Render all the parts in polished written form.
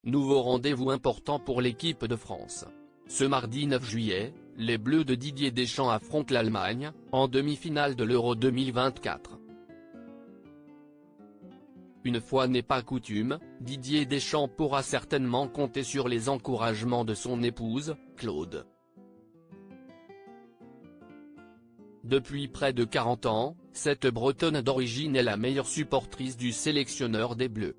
Nouveau rendez-vous important pour l'équipe de France. Ce mardi 9 juillet, les Bleus de Didier Deschamps affrontent l'Allemagne, en demi-finale de l'Euro 2024. Une fois n'est pas coutume, Didier Deschamps pourra certainement compter sur les encouragements de son épouse, Claude. Depuis près de 40 ans, cette Bretonne d'origine est la meilleure supportrice du sélectionneur des Bleus.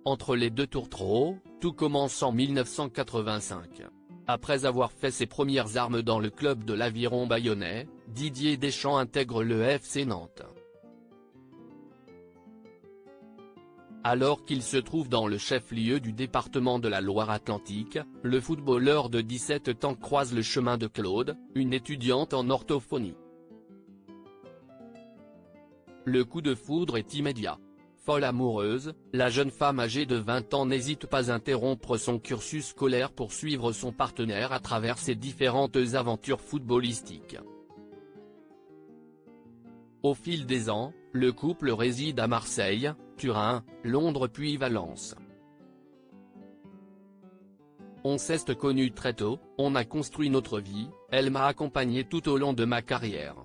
Entre les deux tourtereaux, tout commence en 1985. Après avoir fait ses premières armes dans le club de l'Aviron bayonnais, Didier Deschamps intègre le FC Nantes. Alors qu'il se trouve dans le chef-lieu du département de la Loire-Atlantique, le footballeur de 17 ans croise le chemin de Claude, une étudiante en orthophonie. Le coup de foudre est immédiat. Folle amoureuse, la jeune femme âgée de 20 ans n'hésite pas à interrompre son cursus scolaire pour suivre son partenaire à travers ses différentes aventures footballistiques. Au fil des ans, le couple réside à Marseille, Turin, Londres puis Valence. On s'est connus très tôt, on a construit notre vie, elle m'a accompagné tout au long de ma carrière.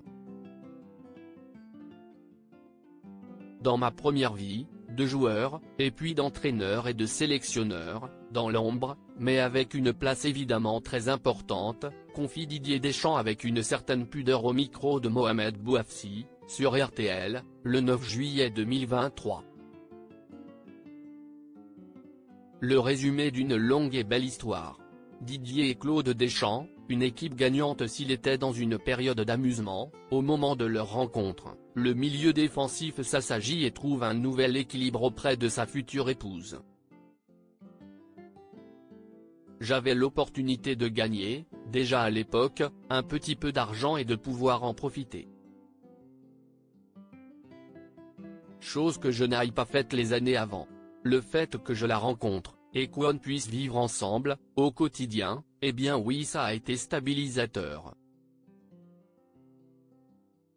Dans ma première vie, de joueur, et puis d'entraîneur et de sélectionneur, dans l'ombre, mais avec une place évidemment très importante, confie Didier Deschamps avec une certaine pudeur au micro de Mohamed Bouafsi, sur RTL, le 9 juillet 2023. Le résumé d'une longue et belle histoire. Didier et Claude Deschamps, une équipe gagnante s'il était dans une période d'amusement, au moment de leur rencontre, le milieu défensif s'assagit et trouve un nouvel équilibre auprès de sa future épouse. J'avais l'opportunité de gagner, déjà à l'époque, un petit peu d'argent et de pouvoir en profiter. Chose que je n'aille pas faite les années avant. Le fait que je la rencontre, et qu'on puisse vivre ensemble, au quotidien, eh bien oui ça a été stabilisateur.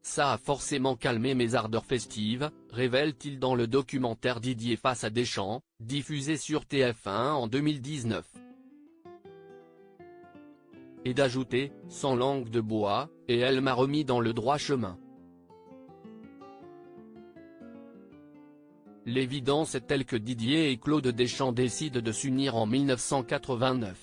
Ça a forcément calmé mes ardeurs festives, révèle-t-il dans le documentaire Didier face à Deschamps, diffusé sur TF1 en 2019. Et d'ajouter, sans langue de bois, et elle m'a remis dans le droit chemin. L'évidence est telle que Didier et Claude Deschamps décident de s'unir en 1989.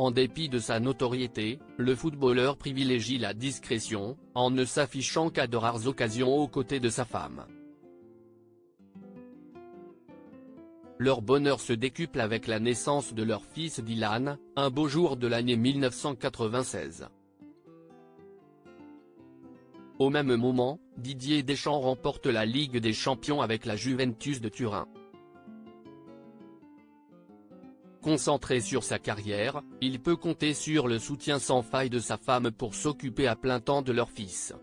En dépit de sa notoriété, le footballeur privilégie la discrétion, en ne s'affichant qu'à de rares occasions aux côtés de sa femme. Leur bonheur se décuple avec la naissance de leur fils Dylan, un beau jour de l'année 1996. Au même moment, Didier Deschamps remporte la Ligue des Champions avec la Juventus de Turin. Concentré sur sa carrière, il peut compter sur le soutien sans faille de sa femme pour s'occuper à plein temps de leur fils.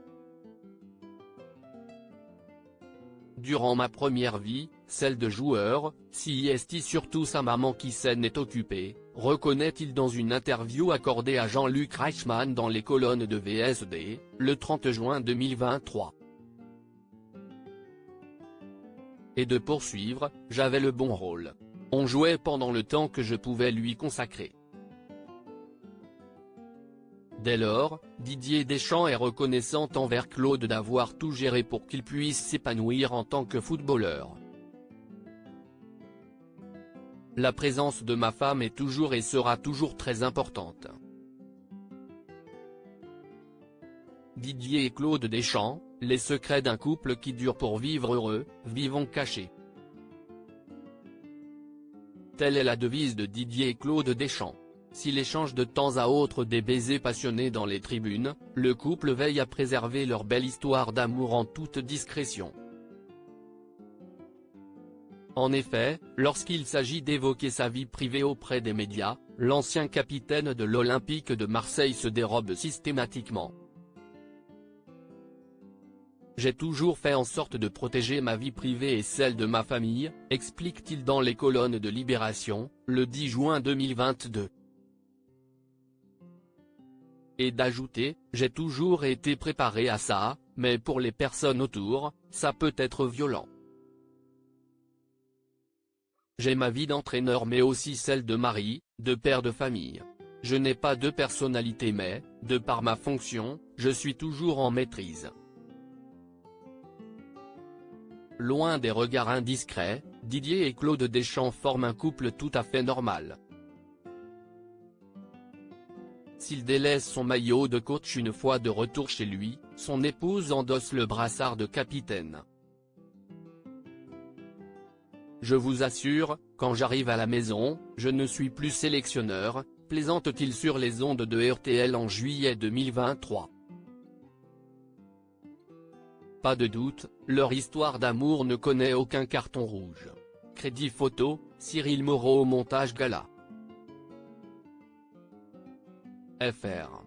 Durant ma première vie, celle de joueur, si est surtout sa maman qui s'en est occupée, reconnaît-il dans une interview accordée à Jean-Luc Reichmann dans les colonnes de VSD, le 30 juin 2023. Et de poursuivre, j'avais le bon rôle. On jouait pendant le temps que je pouvais lui consacrer. Dès lors, Didier Deschamps est reconnaissant envers Claude d'avoir tout géré pour qu'il puisse s'épanouir en tant que footballeur. La présence de ma femme est toujours et sera toujours très importante. Didier et Claude Deschamps, les secrets d'un couple qui dure pour vivre heureux, vivons cachés. Telle est la devise de Didier et Claude Deschamps. S'il échange de temps à autre des baisers passionnés dans les tribunes, le couple veille à préserver leur belle histoire d'amour en toute discrétion. En effet, lorsqu'il s'agit d'évoquer sa vie privée auprès des médias, l'ancien capitaine de l'Olympique de Marseille se dérobe systématiquement. J'ai toujours fait en sorte de protéger ma vie privée et celle de ma famille, explique-t-il dans les colonnes de Libération, le 10 juin 2022. Et d'ajouter, j'ai toujours été préparé à ça, mais pour les personnes autour, ça peut être violent. J'ai ma vie d'entraîneur mais aussi celle de mari, de père de famille. Je n'ai pas de personnalité mais, de par ma fonction, je suis toujours en maîtrise. Loin des regards indiscrets, Didier et Claude Deschamps forment un couple tout à fait normal. S'il délaisse son maillot de coach une fois de retour chez lui, son épouse endosse le brassard de capitaine. Je vous assure, quand j'arrive à la maison, je ne suis plus sélectionneur, plaisante-t-il sur les ondes de RTL en juillet 2023. Pas de doute, leur histoire d'amour ne connaît aucun carton rouge. Crédit photo, Cyril Moreau au montage gala. FR